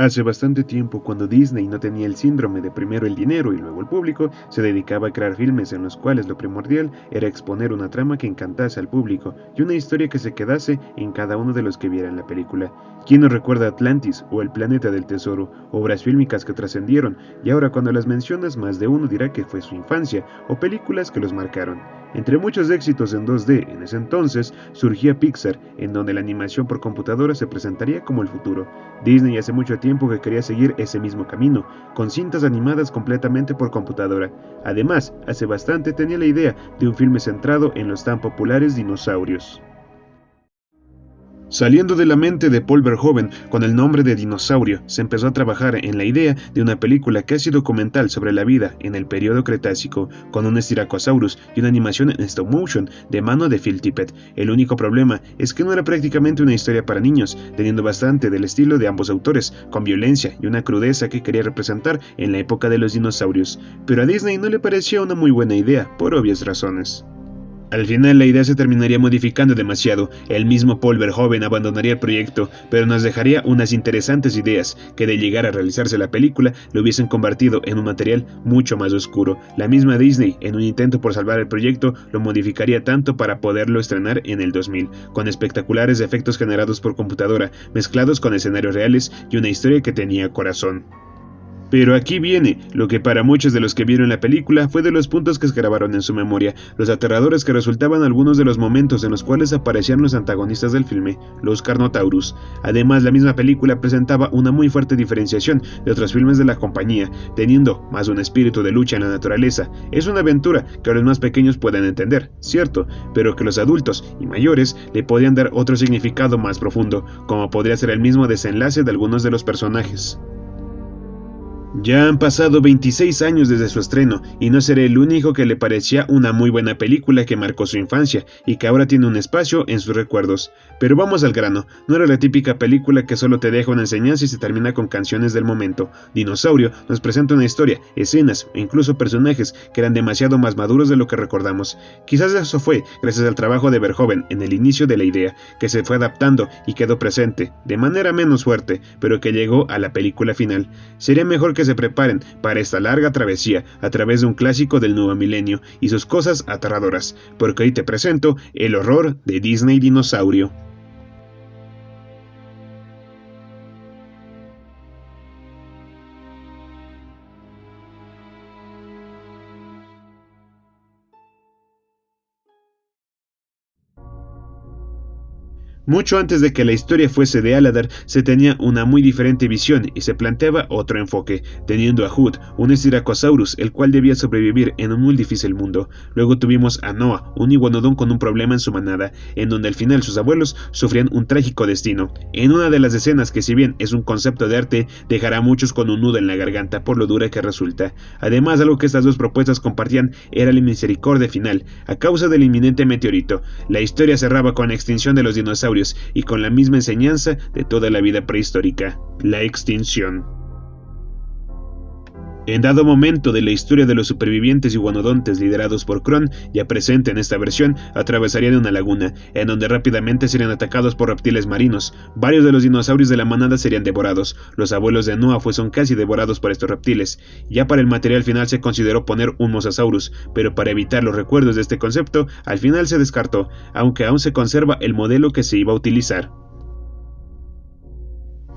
Hace bastante tiempo, cuando Disney no tenía el síndrome de primero el dinero y luego el público, se dedicaba a crear filmes en los cuales lo primordial era exponer una trama que encantase al público y una historia que se quedase en cada uno de los que vieran la película. ¿Quién no recuerda Atlantis o El Planeta del Tesoro, obras fílmicas que trascendieron y ahora cuando las mencionas más de uno dirá que fue su infancia o películas que los marcaron? Entre muchos éxitos en 2D en ese entonces, surgía Pixar, en donde la animación por computadora se presentaría como el futuro. Disney hace mucho tiempo que quería seguir ese mismo camino, con cintas animadas completamente por computadora. Además, hace bastante tenía la idea de un filme centrado en los tan populares dinosaurios. Saliendo de la mente de Paul Verhoeven con el nombre de Dinosaurio, se empezó a trabajar en la idea de una película casi documental sobre la vida en el periodo Cretácico, con un Styracosaurus y una animación en stop motion de mano de Phil Tippett. El único problema es que no era prácticamente una historia para niños, teniendo bastante del estilo de ambos autores, con violencia y una crudeza que quería representar en la época de los dinosaurios. Pero a Disney no le parecía una muy buena idea, por obvias razones. Al final la idea se terminaría modificando demasiado, el mismo Paul Verhoeven abandonaría el proyecto, pero nos dejaría unas interesantes ideas que de llegar a realizarse la película lo hubiesen convertido en un material mucho más oscuro. La misma Disney, en un intento por salvar el proyecto, lo modificaría tanto para poderlo estrenar en el 2000, con espectaculares efectos generados por computadora, mezclados con escenarios reales y una historia que tenía corazón. Pero aquí viene lo que para muchos de los que vieron la película fue de los puntos que se grabaron en su memoria, los aterradores que resultaban algunos de los momentos en los cuales aparecían los antagonistas del filme, los Carnotaurus. Además, la misma película presentaba una muy fuerte diferenciación de otros filmes de la compañía, teniendo más un espíritu de lucha en la naturaleza. Es una aventura que los más pequeños pueden entender, cierto, pero que los adultos y mayores le podían dar otro significado más profundo, como podría ser el mismo desenlace de algunos de los personajes. Ya han pasado 26 años desde su estreno, y no seré el único que le parecía una muy buena película que marcó su infancia, y que ahora tiene un espacio en sus recuerdos. Pero vamos al grano, no era la típica película que solo te deja una enseñanza y se termina con canciones del momento. Dinosaurio nos presenta una historia, escenas e incluso personajes que eran demasiado más maduros de lo que recordamos. Quizás eso fue gracias al trabajo de Verhoeven en el inicio de la idea, que se fue adaptando y quedó presente, de manera menos fuerte, pero que llegó a la película final. Sería mejor que se preparen para esta larga travesía a través de un clásico del nuevo milenio y sus cosas aterradoras, porque hoy te presento el horror de Disney Dinosaurio. Mucho antes de que la historia fuese de Aladar, se tenía una muy diferente visión y se planteaba otro enfoque, teniendo a Hood, un Styracosaurus, el cual debía sobrevivir en un muy difícil mundo. Luego tuvimos a Noah, un iguanodón con un problema en su manada, en donde al final sus abuelos sufrían un trágico destino. En una de las escenas que, si bien es un concepto de arte, dejará a muchos con un nudo en la garganta por lo dura que resulta. Además, algo que estas dos propuestas compartían era la misericordia final, a causa del inminente meteorito. La historia cerraba con la extinción de los dinosaurios y con la misma enseñanza de toda la vida prehistórica, la extinción. En dado momento de la historia de los supervivientes iguanodontes liderados por Kron, ya presente en esta versión, atravesarían una laguna, en donde rápidamente serían atacados por reptiles marinos. Varios de los dinosaurios de la manada serían devorados. Los abuelos de Noah fueron casi devorados por estos reptiles. Ya para el material final se consideró poner un Mosasaurus, pero para evitar los recuerdos de este concepto, al final se descartó, aunque aún se conserva el modelo que se iba a utilizar.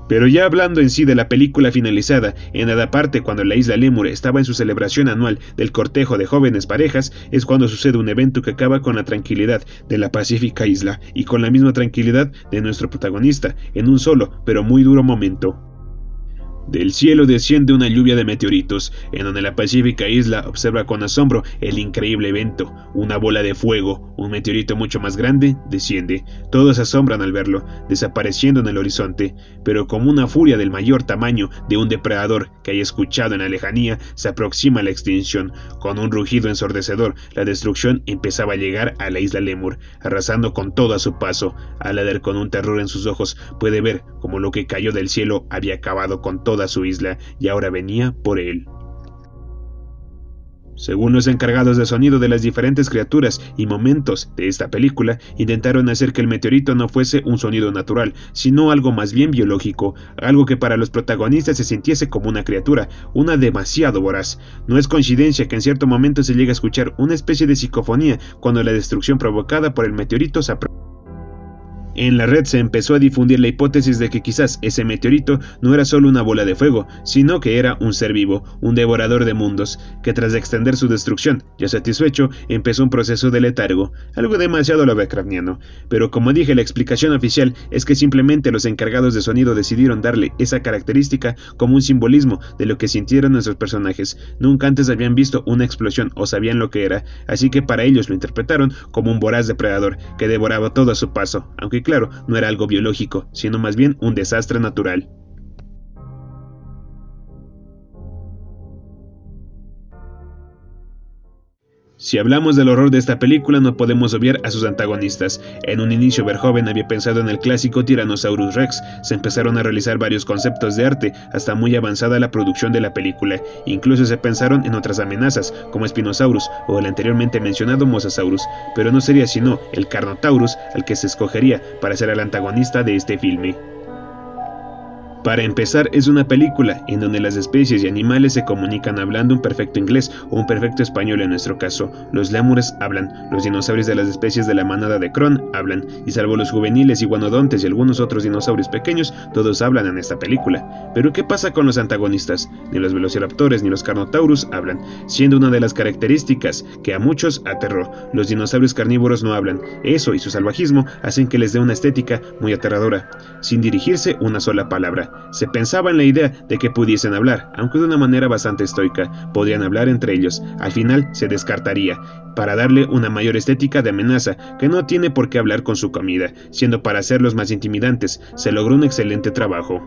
Pero ya hablando en sí de la película finalizada, en nada parte cuando la isla Lemur estaba en su celebración anual del cortejo de jóvenes parejas, es cuando sucede un evento que acaba con la tranquilidad de la pacífica isla y con la misma tranquilidad de nuestro protagonista, en un solo pero muy duro momento. Del cielo desciende una lluvia de meteoritos, en donde la pacífica isla observa con asombro el increíble evento. Una bola de fuego, un meteorito mucho más grande, desciende. Todos se asombran al verlo, desapareciendo en el horizonte, pero como una furia del mayor tamaño de un depredador que haya escuchado en la lejanía, se aproxima a la extinción. Con un rugido ensordecedor, la destrucción empezaba a llegar a la isla Lemur, arrasando con todo a su paso. Aladar, con un terror en sus ojos, puede ver como lo que cayó del cielo había acabado con toda su isla y ahora venía por él. Según los encargados de sonido de las diferentes criaturas y momentos de esta película, intentaron hacer que el meteorito no fuese un sonido natural, sino algo más bien biológico, algo que para los protagonistas se sintiese como una criatura, una demasiado voraz. No es coincidencia que en cierto momento se llegue a escuchar una especie de psicofonía cuando la destrucción provocada por el meteorito se aproxima. En la red se empezó a difundir la hipótesis de que quizás ese meteorito no era solo una bola de fuego, sino que era un ser vivo, un devorador de mundos, que tras extender su destrucción, ya satisfecho, empezó un proceso de letargo, algo demasiado lovecraftiano. Pero como dije, la explicación oficial es que simplemente los encargados de sonido decidieron darle esa característica como un simbolismo de lo que sintieron nuestros personajes. Nunca antes habían visto una explosión o sabían lo que era, así que para ellos lo interpretaron como un voraz depredador que devoraba todo a su paso, aunque claro, no era algo biológico, sino más bien un desastre natural. Si hablamos del horror de esta película, no podemos obviar a sus antagonistas. En un inicio, Verhoeven había pensado en el clásico Tyrannosaurus Rex. Se empezaron a realizar varios conceptos de arte, hasta muy avanzada la producción de la película. Incluso se pensaron en otras amenazas, como Spinosaurus o el anteriormente mencionado Mosasaurus, pero no sería sino el Carnotaurus al que se escogería para ser el antagonista de este filme. Para empezar, es una película en donde las especies y animales se comunican hablando un perfecto inglés o un perfecto español en nuestro caso. Los lémures hablan, los dinosaurios de las especies de la manada de Kron hablan, y salvo los juveniles iguanodontes y algunos otros dinosaurios pequeños, todos hablan en esta película. Pero ¿qué pasa con los antagonistas? Ni los velociraptores ni los Carnotaurus hablan, siendo una de las características que a muchos aterró. Los dinosaurios carnívoros no hablan. Eso y su salvajismo hacen que les dé una estética muy aterradora, sin dirigirse una sola palabra. Se pensaba en la idea de que pudiesen hablar, aunque de una manera bastante estoica. Podrían hablar entre ellos. Al final se descartaría, para darle una mayor estética de amenaza, que no tiene por qué hablar con su comida, siendo para hacerlos más intimidantes. Se logró un excelente trabajo.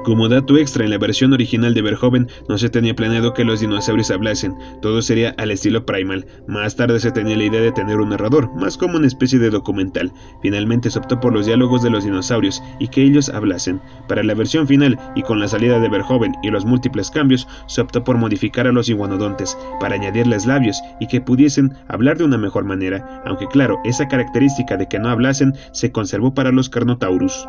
Como dato extra, en la versión original de Verhoeven no se tenía planeado que los dinosaurios hablasen, todo sería al estilo Primal. Más tarde se tenía la idea de tener un narrador, más como una especie de documental. Finalmente se optó por los diálogos de los dinosaurios y que ellos hablasen. Para la versión final, y con la salida de Verhoeven y los múltiples cambios, se optó por modificar a los iguanodontes, para añadirles labios y que pudiesen hablar de una mejor manera, aunque claro, esa característica de que no hablasen se conservó para los Carnotaurus.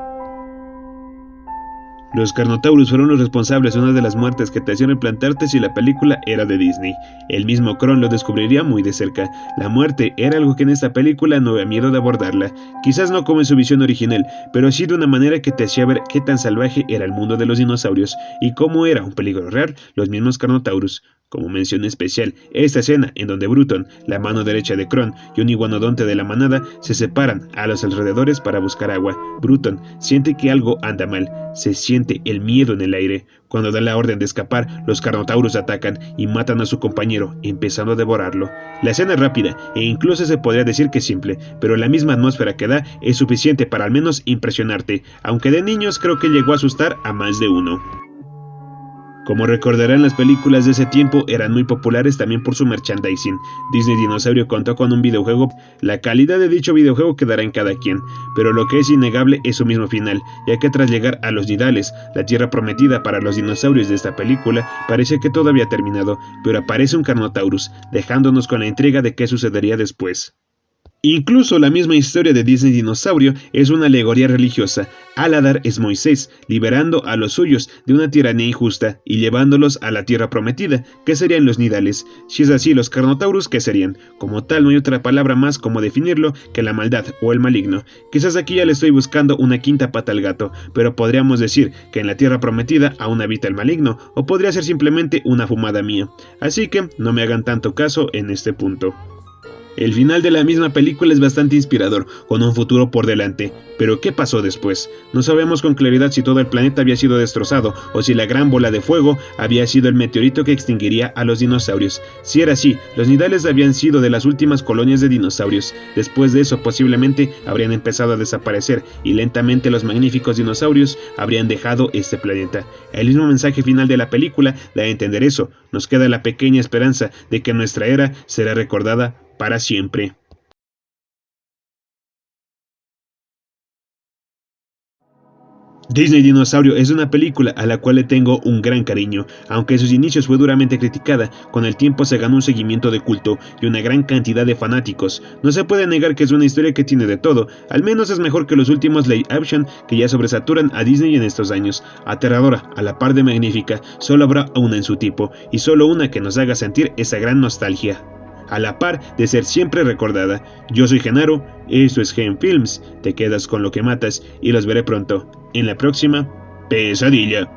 Los Carnotaurus fueron los responsables de una de las muertes que te hacían replantarte si la película era de Disney. El mismo Kron lo descubriría muy de cerca. La muerte era algo que en esta película no había miedo de abordarla. Quizás no como en su visión original, pero sí de una manera que te hacía ver qué tan salvaje era el mundo de los dinosaurios y cómo era un peligro real los mismos Carnotaurus. Como mención especial, esta escena en donde Bruton, la mano derecha de Kron y un iguanodonte de la manada se separan a los alrededores para buscar agua. Bruton siente que algo anda mal, se siente el miedo en el aire. Cuando da la orden de escapar, los Carnotaurus atacan y matan a su compañero, empezando a devorarlo. La escena es rápida e incluso se podría decir que simple, pero la misma atmósfera que da es suficiente para al menos impresionarte, aunque de niños creo que llegó a asustar a más de uno. Como recordarán, las películas de ese tiempo eran muy populares también por su merchandising. Disney Dinosaurio contó con un videojuego. La calidad de dicho videojuego quedará en cada quien, pero lo que es innegable es su mismo final, ya que tras llegar a los Nidales, la tierra prometida para los dinosaurios de esta película, parece que todo había terminado, pero aparece un Carnotaurus, dejándonos con la intriga de qué sucedería después. Incluso la misma historia de Disney Dinosaurio es una alegoría religiosa. Aladar es Moisés, liberando a los suyos de una tiranía injusta y llevándolos a la tierra prometida, que serían los Nidales. Si es así, los Carnotaurus, ¿qué serían? Como tal, no hay otra palabra más como definirlo que la maldad o el maligno. Quizás aquí ya le estoy buscando una quinta pata al gato, pero podríamos decir que en la tierra prometida aún habita el maligno, o podría ser simplemente una fumada mía. Así que no me hagan tanto caso en este punto. El final de la misma película es bastante inspirador, con un futuro por delante. Pero ¿qué pasó después? No sabemos con claridad si todo el planeta había sido destrozado o si la gran bola de fuego había sido el meteorito que extinguiría a los dinosaurios. Si era así, los Nidales habían sido de las últimas colonias de dinosaurios. Después de eso posiblemente habrían empezado a desaparecer y lentamente los magníficos dinosaurios habrían dejado este planeta. El mismo mensaje final de la película da a entender eso. Nos queda la pequeña esperanza de que nuestra era será recordada para siempre. Disney Dinosaurio es una película a la cual le tengo un gran cariño, aunque en sus inicios fue duramente criticada, con el tiempo se ganó un seguimiento de culto y una gran cantidad de fanáticos. No se puede negar que es una historia que tiene de todo, al menos es mejor que los últimos live action que ya sobresaturan a Disney en estos años. Aterradora, a la par de magnífica, solo habrá una en su tipo, y solo una que nos haga sentir esa gran nostalgia, a la par de ser siempre recordada. Yo soy Genaro, esto es Gen Films, te quedas con lo que matas y los veré pronto en la próxima pesadilla.